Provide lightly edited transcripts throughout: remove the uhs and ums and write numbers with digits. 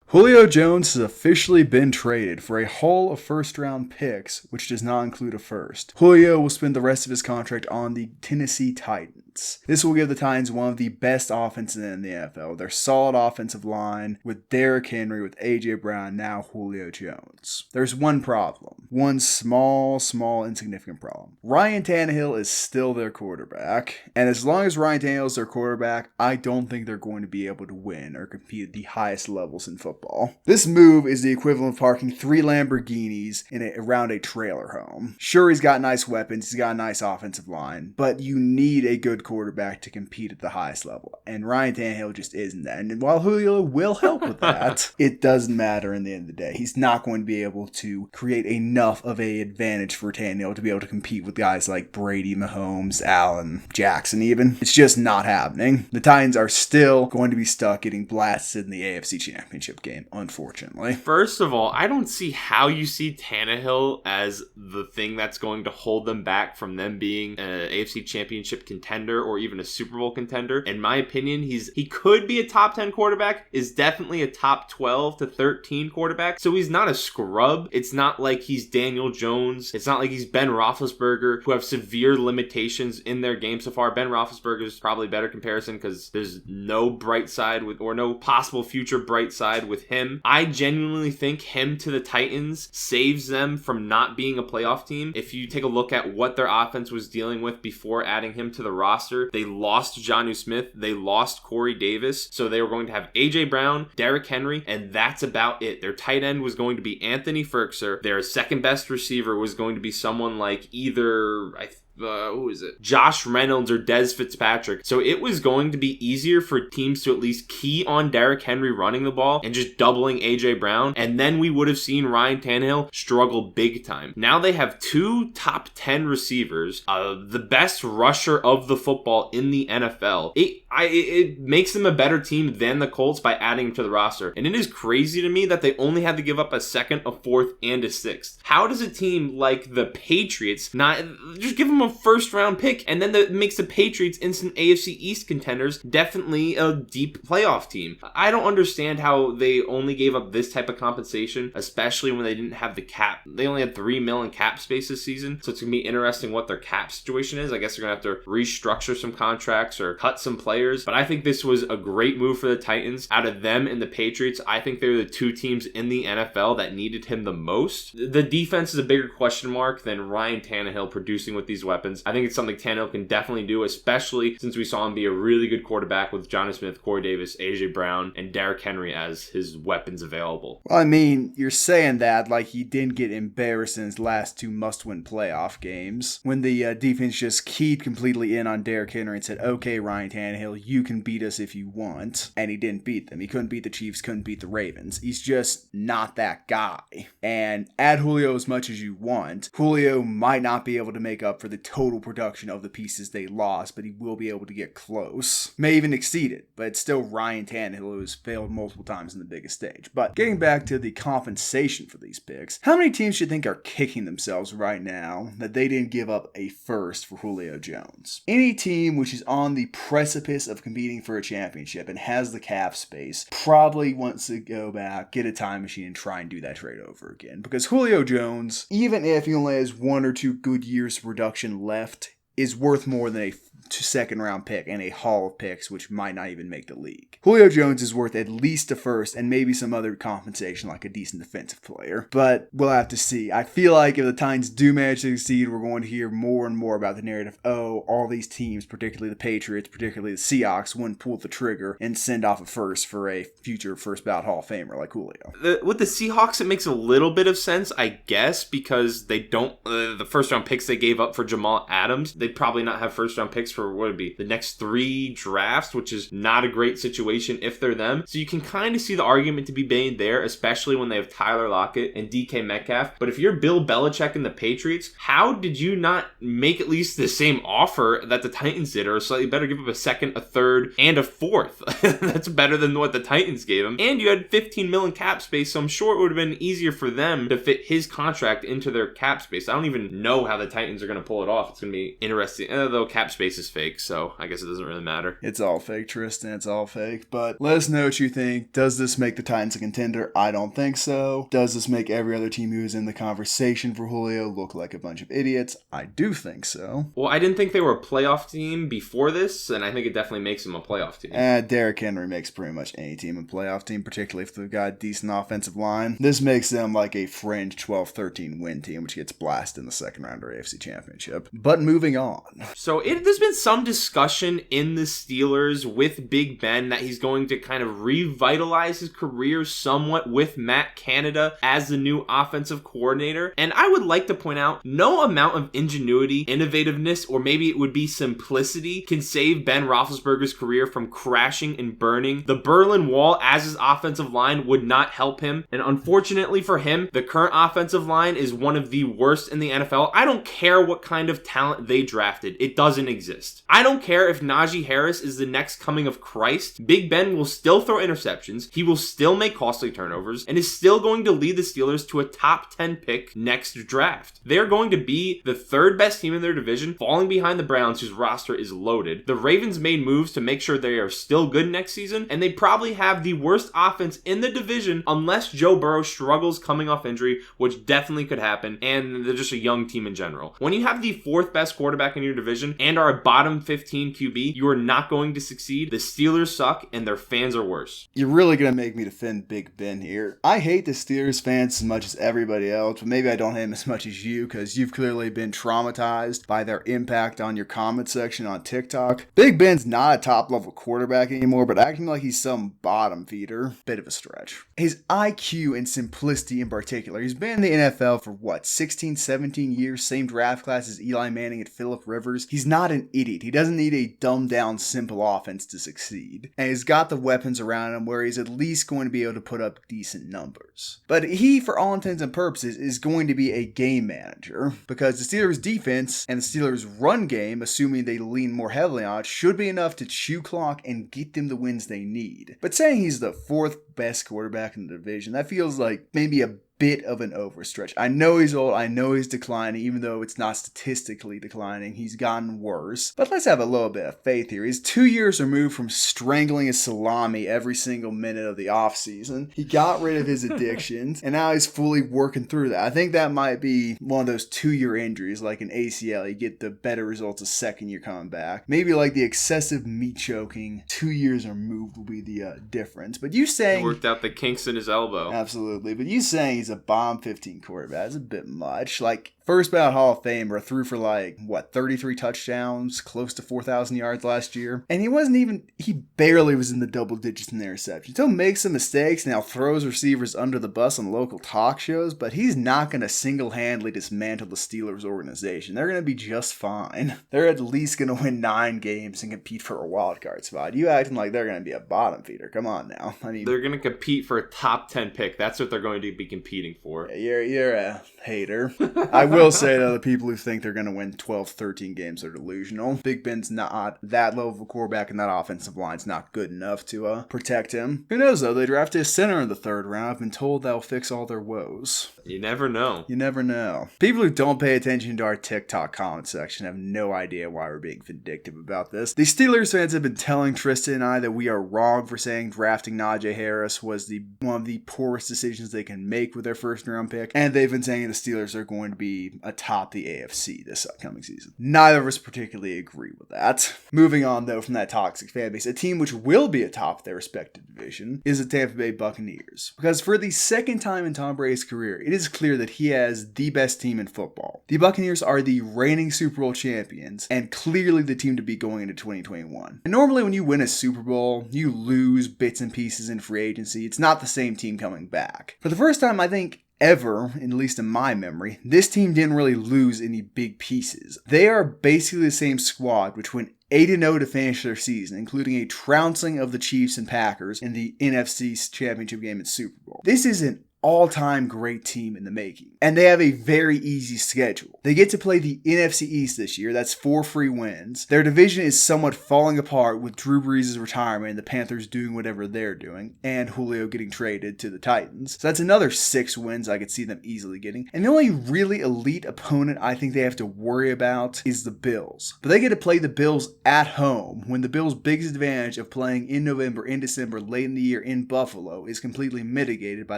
Julio Jones has officially been traded for a haul of first-round picks, which does not include a first. Julio will spend the rest of his contract on the Tennessee Titans. This will give the Titans one of the best offenses in the NFL. Their solid offensive line with Derrick Henry, with A.J. Brown, now Julio Jones. There's one problem. One small, insignificant problem. Ryan Tannehill is still their quarterback, and as long as Ryan Tannehill is their quarterback, I don't think they're going to be able to win or compete at the highest levels in football. This move is the equivalent of parking 3 Lamborghinis around a trailer home. Sure, he's got nice weapons, he's got a nice offensive line, but you need a good quarterback to compete at the highest level, and Ryan Tannehill just isn't that. And while Julio will help with that, it doesn't matter in the end of the day. He's not going to be able to create enough of an advantage for Tannehill to be able to compete with guys like Brady, Mahomes, Allen, Jackson even. It's just not happening. The Titans are still going to be stuck getting blasted in the AFC Championship game, unfortunately. First of all, I don't see how you see Tannehill as the thing that's going to hold them back from them being an AFC Championship contender or even a Super Bowl contender. In my opinion, he could be a top 10 quarterback, is definitely a top 12 to 13 quarterback. So he's not a scrub. It's not like he's Daniel Jones. It's not like he's Ben Roethlisberger, who have severe limitations in their game so far. Ben Roethlisberger is probably a better comparison because there's no bright side or no possible future bright side with him. I genuinely think him to the Titans saves them from not being a playoff team. If you take a look at what their offense was dealing with before adding him to the roster, they lost Jonnu Smith, they lost Corey Davis, so they were going to have A.J. Brown, Derrick Henry, and that's about it. Their tight end was going to be Anthony Ferkser. Their second best receiver was going to be someone like either, who is it? Josh Reynolds or Dez Fitzpatrick. So it was going to be easier for teams to at least key on Derrick Henry running the ball and just doubling A.J. Brown. And then we would have seen Ryan Tannehill struggle big time. Now they have 2 top 10 receivers, the best rusher of the football in the NFL. It makes them a better team than the Colts by adding him to the roster. And it is crazy to me that they only had to give up a second, a fourth, and a sixth. How does a team like the Patriots not just give them a first round pick, and then that makes the Patriots instant AFC East contenders, definitely a deep playoff team? I don't understand how they only gave up this type of compensation, especially when they didn't have the cap. They only had $3 million in cap space this season, so it's gonna be interesting what their cap situation is. I guess they're gonna have to restructure some contracts or cut some players, but I think this was a great move for the Titans. Out of them and the Patriots, I think they're the 2 teams in the NFL that needed him the most. The defense is a bigger question mark than Ryan Tannehill producing with these weapons. I think it's something Tannehill can definitely do, especially since we saw him be a really good quarterback with Jonnu Smith, Corey Davis, A.J. Brown, and Derrick Henry as his weapons available. Well, I mean, you're saying that like he didn't get embarrassed in his last 2 must-win playoff games when the defense just keyed completely in on Derrick Henry and said, okay, Ryan Tannehill, you can beat us if you want. And he didn't beat them. He couldn't beat the Chiefs, couldn't beat the Ravens. He's just not that guy. And add Julio as much as you want. Julio might not be able to make up for the total production of the pieces they lost, but he will be able to get close. May even exceed it, but it's still Ryan Tannehill who has failed multiple times in the biggest stage. But getting back to the compensation for these picks, how many teams do you think are kicking themselves right now that they didn't give up a first for Julio Jones? Any team which is on the precipice of competing for a championship and has the cap space probably wants to go back, get a time machine, and try and do that trade over again. Because Julio Jones, even if he only has 1 or 2 good years of production left, is worth more than a second round pick and a haul of picks which might not even make the league. Julio Jones is worth at least a first and maybe some other compensation like a decent defensive player, but we'll have to see. I feel like if the Titans do manage to succeed, we're going to hear more and more about the narrative, all these teams, particularly the Patriots, particularly the Seahawks, wouldn't pull the trigger and send off a first for a future first ballot Hall of Famer like Julio. With the Seahawks, it makes a little bit of sense, I guess, because they don't, the first round picks they gave up for Jamal Adams, they'd probably not have first round picks for what would be the next 3 drafts, which is not a great situation if they're them. So you can kind of see the argument to be made there, especially when they have Tyler Lockett and DK Metcalf. But if you're Bill Belichick and the Patriots, how did you not make at least the same offer that the Titans did, or slightly better, give up a second, a third, and a fourth? That's better than what the Titans gave him. And you had $15 million cap space, so I'm sure it would have been easier for them to fit his contract into their cap space. I don't even know how the Titans are going to pull it off. It's going to be interesting. Though cap space is fake, so I guess it doesn't really matter. It's all fake, Tristan. It's all fake. But let us know what you think. Does this make the Titans a contender? I don't think so. Does this make every other team who is in the conversation for Julio look like a bunch of idiots? I do think so. Well, I didn't think they were a playoff team before this, and I think it definitely makes them a playoff team. Derrick Henry makes pretty much any team a playoff team, particularly if they've got a decent offensive line. This makes them like a fringe 12-13 win team, which gets blasted in the second round of AFC Championship. But moving on. So there's been some discussion in the Steelers with Big Ben that he's going to kind of revitalize his career somewhat with Matt Canada as the new offensive coordinator. And I would like to point out, no amount of ingenuity, innovativeness, or maybe it would be simplicity can save Ben Roethlisberger's career from crashing and burning. The Berlin Wall as his offensive line would not help him. And unfortunately for him, the current offensive line is one of the worst in the NFL. I don't care what kind of talent they drafted. It doesn't exist. I don't care if Najee Harris is the next coming of Christ. Big Ben will still throw interceptions. He will still make costly turnovers and is still going to lead the Steelers to a top 10 pick next draft. They're going to be the third best team in their division, falling behind the Browns, whose roster is loaded. The Ravens made moves to make sure they are still good next season, and they probably have the worst offense in the division unless Joe Burrow struggles coming off injury, which definitely could happen, and they're just a young team in general. When you have the fourth best quarterback in your division and are a bottom 15 QB, you are not going to succeed. The Steelers suck, and their fans are worse. You're really going to make me defend Big Ben here. I hate the Steelers fans as much as everybody else, but maybe I don't hate them as much as you, because you've clearly been traumatized by their impact on your comment section on TikTok. Big Ben's not a top-level quarterback anymore, but acting like he's some bottom feeder, bit of a stretch. His IQ and simplicity in particular. He's been in the NFL for, 16, 17 years, same draft class as Eli Manning and Phillip Rivers. He's not an idiot. He doesn't need a dumbed-down, simple offense to succeed. And he's got the weapons around him where he's at least going to be able to put up decent numbers. But he, for all intents and purposes, is going to be a game manager, because the Steelers' defense and the Steelers' run game, assuming they lean more heavily on it, should be enough to chew clock and get them the wins they need. But saying he's the fourth best quarterback in the division, that feels like maybe a bit of an overstretch. I know he's old, I know he's declining, even though it's not statistically declining. He's gotten worse. But let's have a little bit of faith here. He's 2 years removed from strangling a salami every single minute of the offseason. He got rid of his addictions, and now he's fully working through that. I think that might be one of those 2-year injuries, like an ACL. You get the better results a second year coming back. Maybe like the excessive meat choking, 2 years removed will be the difference. But you saying... He worked out the kinks in his elbow. Absolutely. But you saying he's a bomb 15 quarterback. That's a bit much. Like, first ballot Hall of Famer, threw for 33 touchdowns, close to 4,000 yards last year. And he barely was in the double digits in interceptions. He'll make some mistakes, now throws receivers under the bus on local talk shows, but he's not going to single-handedly dismantle the Steelers organization. They're going to be just fine. They're at least going to win 9 games and compete for a wild card spot. You acting like they're going to be a bottom feeder. Come on now. They're going to compete for a top 10 pick. That's what they're going to be competing for. You're a hater. I will say, though, the people who think they're going to win 12, 13 games are delusional. Big Ben's not that low of a quarterback, and that offensive line's not good enough to protect him. Who knows, though? They drafted a center in the 3rd round. I've been told that'll fix all their woes. You never know. You never know. People who don't pay attention to our TikTok comment section have no idea why we're being vindictive about this. The Steelers fans have been telling Tristan and I that we are wrong for saying drafting Najee Harris was one of the poorest decisions they can make with their first-round pick, and they've been saying the Steelers are going to be atop the AFC this upcoming season. Neither of us particularly agree with that. Moving on, though, from that toxic fan base, a team which will be atop their respective division is the Tampa Bay Buccaneers. Because for the second time in Tom Brady's career, it is clear that he has the best team in football. The Buccaneers are the reigning Super Bowl champions, and clearly the team to beat going into 2021. And normally when you win a Super Bowl, you lose bits and pieces in free agency. It's not the same team coming back. For the first time, I think, ever, at least in my memory, this team didn't really lose any big pieces. They are basically the same squad, which went 8-0 to finish their season, including a trouncing of the Chiefs and Packers in the NFC Championship game in Super Bowl. This is an all-time great team in the making. And they have a very easy schedule. They get to play the NFC East this year. That's 4 free wins. Their division is somewhat falling apart with Drew Brees' retirement and the Panthers doing whatever they're doing, and Julio getting traded to the Titans. So that's another 6 wins I could see them easily getting. And the only really elite opponent I think they have to worry about is the Bills. But they get to play the Bills at home when the Bills' biggest advantage of playing in November, in December, late in the year in Buffalo is completely mitigated by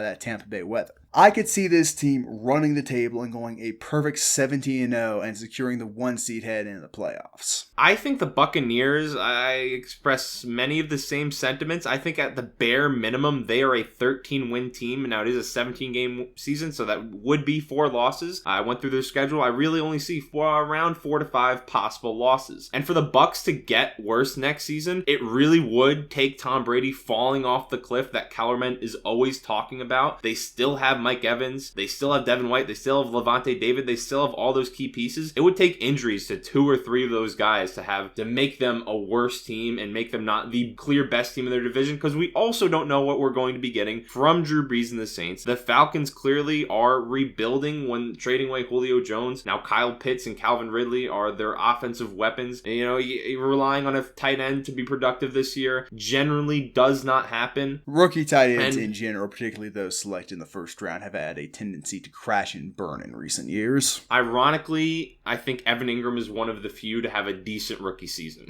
that Tampa Bay weather. I could see this team running the table and going a perfect 17-0 and securing the 1 seed head into the playoffs. I think the Buccaneers, I express many of the same sentiments. I think at the bare minimum, they are a 13-win team. Now, it is a 17-game season, so that would be 4 losses. I went through their schedule. I really only see around 4 to 5 possible losses. And for the Bucs to get worse next season, it really would take Tom Brady falling off the cliff that Kellerman is always talking about. They still have Mike Evans. They still have Devin White. They still have Levante David. They still have all those key pieces. It would take injuries to 2 or 3 of those guys to make them a worse team and make them not the clear best team in their division, because we also don't know what we're going to be getting from Drew Brees and the Saints. The Falcons clearly are rebuilding when trading away Julio Jones. Now Kyle Pitts and Calvin Ridley are their offensive weapons. And, you're relying on a tight end to be productive this year generally does not happen. Rookie tight ends in general, particularly those selected in the first round, have had a tendency to crash and burn in recent years. Ironically, I think Evan Ingram is one of the few to have a decent rookie season.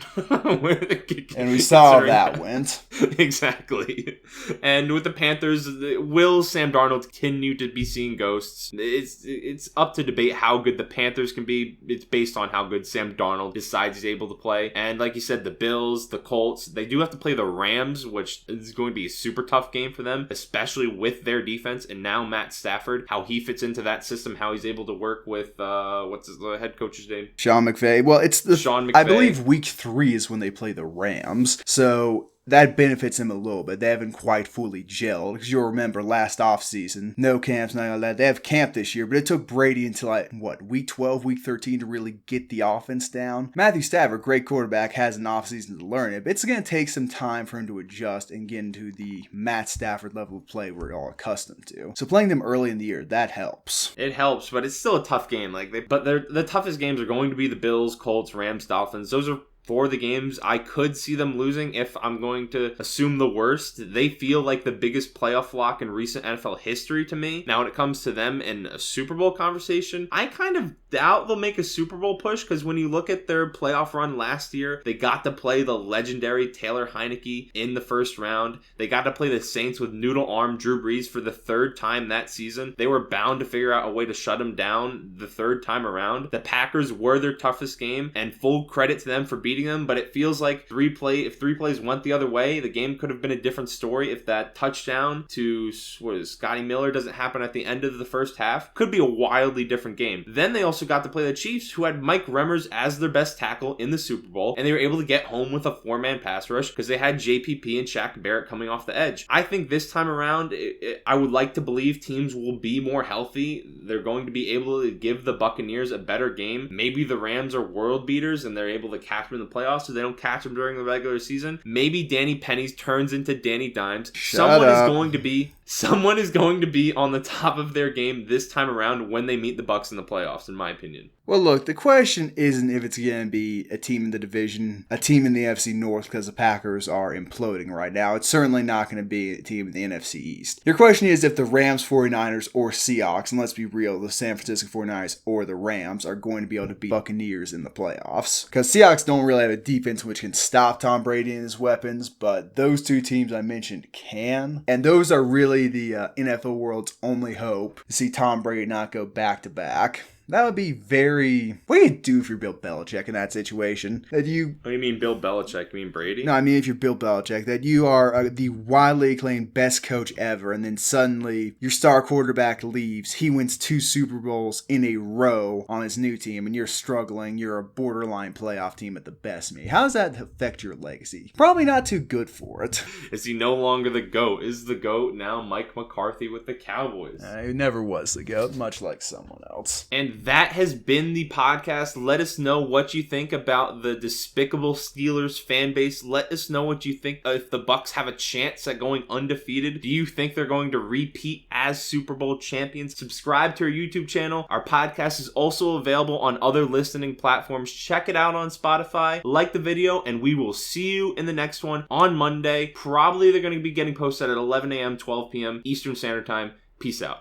And we saw how that went. Exactly. And with the Panthers, will Sam Darnold continue to be seeing ghosts? It's up to debate how good the Panthers can be. It's based on how good Sam Darnold decides he's able to play. And like you said, the Bills, the Colts, they do have to play the Rams, which is going to be a super tough game for them, especially with their defense. And now Matt Stafford, how he fits into that system, how he's able to work with, what's the head coach's name? Sean McVay. Well, Sean McVay. I believe week 3 is when they play the Rams. So that benefits him a little bit. They haven't quite fully gelled, because you'll remember last offseason, no camps, nothing like that. They have camp this year, but it took Brady until week 12, week 13 to really get the offense down. Matthew Stafford, great quarterback, has an offseason to learn it, but it's going to take some time for him to adjust and get into the Matt Stafford level of play we're all accustomed to. So playing them early in the year, that helps. It helps, but it's still a tough game. The toughest games are going to be the Bills, Colts, Rams, Dolphins. Those are 4 of the games I could see them losing if I'm going to assume the worst. They feel like the biggest playoff lock in recent NFL history to me. Now, when it comes to them in a Super Bowl conversation, I kind of doubt they'll make a Super Bowl push, because when you look at their playoff run last year, they got to play the legendary Taylor Heineke in the first round. They got to play the Saints with noodle arm Drew Brees for the 3rd time that season. They were bound to figure out a way to shut him down the 3rd time around. The Packers were their toughest game, and full credit to them for beating them, but it feels like if 3 plays went the other way, the game could have been a different story. If that touchdown to Scotty Miller doesn't happen at the end of the first half, could be a wildly different game. Then they also got to play the Chiefs, who had Mike Remmers as their best tackle in the Super Bowl, and they were able to get home with a 4-man pass rush because they had JPP and Shaq Barrett coming off the edge. I think this time around, I would like to believe teams will be more healthy. They're going to be able to give the Buccaneers a better game. Maybe the Rams are world beaters and they're able to catch them in the playoffs, so they don't catch them during the regular season. Maybe Danny Pennies turns into Danny Dimes. Someone is going to be on the top of their game this time around when they meet the Bucs in the playoffs, in my opinion. Well, look, the question isn't if it's going to be a team in the division, a team in the NFC North, because the Packers are imploding right now. It's certainly not going to be a team in the NFC East. Your question is if the Rams, 49ers, or Seahawks, and let's be real, the San Francisco 49ers or the Rams are going to be able to beat Buccaneers in the playoffs. Because Seahawks don't really have a defense which can stop Tom Brady and his weapons, but those 2 teams I mentioned can. And those are really the NFL world's only hope to see Tom Brady not go back-to-back. That would be very... What do you do if you're Bill Belichick in that situation? What do you mean Bill Belichick? You mean Brady? No, I mean if you're Bill Belichick, that you are the widely acclaimed best coach ever, and then suddenly your star quarterback leaves. He wins 2 Super Bowls in a row on his new team, and you're struggling. You're a borderline playoff team at the best. How does that affect your legacy? Probably not too good for it. Is he no longer the GOAT? Is the GOAT now Mike McCarthy with the Cowboys? He never was the GOAT, much like someone else. And that has been the podcast. Let us know what you think about the despicable Steelers fan base. Let us know what you think if the Bucs have a chance at going undefeated. Do you think they're going to repeat as Super Bowl champions? Subscribe to our YouTube channel. Our podcast is also available on other listening platforms. Check it out on Spotify. Like the video, and we will see you in the next one on Monday. Probably they're going to be getting posted at 11 a.m., 12 p.m. Eastern Standard Time. Peace out.